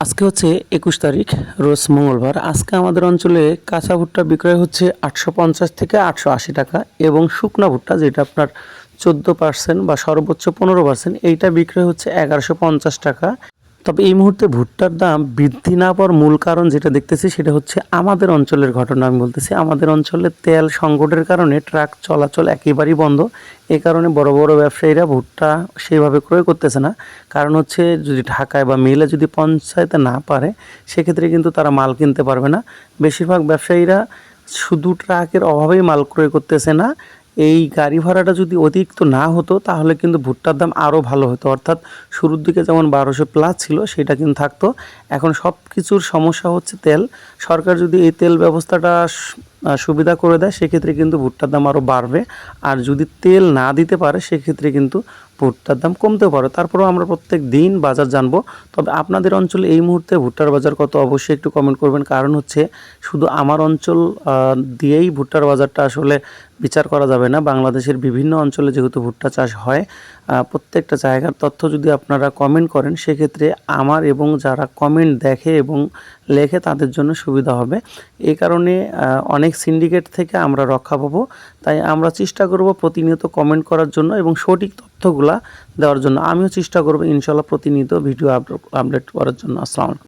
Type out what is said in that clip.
আজকে হচ্ছে ২১ তারিখ, রোজ মঙ্গলবার। আজকে আমাদের অঞ্চলে কাঁচা ভুট্টা বিক্রয় হচ্ছে ৮৫০ থেকে ৮৮০ টাকা এবং শুকনা ভুট্টা যেটা আপনার ১৪% বা সর্বোচ্চ ১৫%, এইটা বিক্রয় হচ্ছে ১১৫০ টাকা। তবে এই মুহূর্তে ভুট্টার দাম বৃদ্ধি না পাওয়ার মূল কারণ যেটা দেখতেছি সেটা হচ্ছে আমাদের অঞ্চলের ঘটনা। আমি বলতেছি আমাদের অঞ্চলে তেল সংকটের কারণে ট্রাক চলাচল একেবারেই বন্ধ। এই কারণে বড় বড় ব্যবসায়ীরা ভুট্টা সেভাবে ক্রয় করতেছে না। কারণ হচ্ছে যদি ঢাকায় বা মিলে যদি পৌঁছাইতে না পারে সেক্ষেত্রে কিন্তু তারা মাল কিনতে পারবে না। বেশিরভাগ ব্যবসায়ীরা শুধু ট্রাকের অভাবেই মাল ক্রয় করতেছে না, এই গাড়ি ভাড়াটা যদি অতিরিক্ত না হতো তাহলে কিন্তু ভুট্টার দাম আরও ভালো হতো। অর্থাৎ শুরুর দিকে যেমন ১২০০+ ছিল সেটা কিন্তু থাকতো। এখন সব কিছুর সমস্যা হচ্ছে তেল। সরকার যদি এই তেল ব্যবস্থাটা সুবিধা করে দেয় সেক্ষেত্রে কিন্তু ভুট্টার দাম আরও বাড়বে। আর যদি তেল না দিতে পারে সেক্ষেত্রে কিন্তু ভুট্টার দাম কমতেও পারে। তারপরেও আমরা প্রত্যেক দিন বাজার জানবো। তবে আপনাদের অঞ্চলে এই মুহূর্তে ভুট্টার বাজার কত অবশ্যই একটু কমেন্ট করবেন। কারণ হচ্ছে শুধু আমার অঞ্চল দিয়েই ভুট্টার বাজারটা আসলে বিচার করা যাবে না। বাংলাদেশের বিভিন্ন অঞ্চলে যেহেতু ভুট্টা চাষ হয়, প্রত্যেকটা জায়গার তথ্য যদি আপনারা কমেন্ট করেন সেক্ষেত্রে আমার এবং যারা কমেন্ট দেখে এবং লেখে তাদের জন্য সুবিধা হবে। এই কারণে অনেক সিন্ডিকেট থেকে আমরা রক্ষা পাবো। তাই আমরা চেষ্টা করব প্রতিনিয়ত কমেন্ট করার জন্য এবং সঠিক তথ্যগুলা দেওয়ার জন্য। আমিও চেষ্টা করব ইনশাল্লাহ প্রতিনিয়ত ভিডিও আপলোড করার জন্য। আসসালামু আলাইকুম।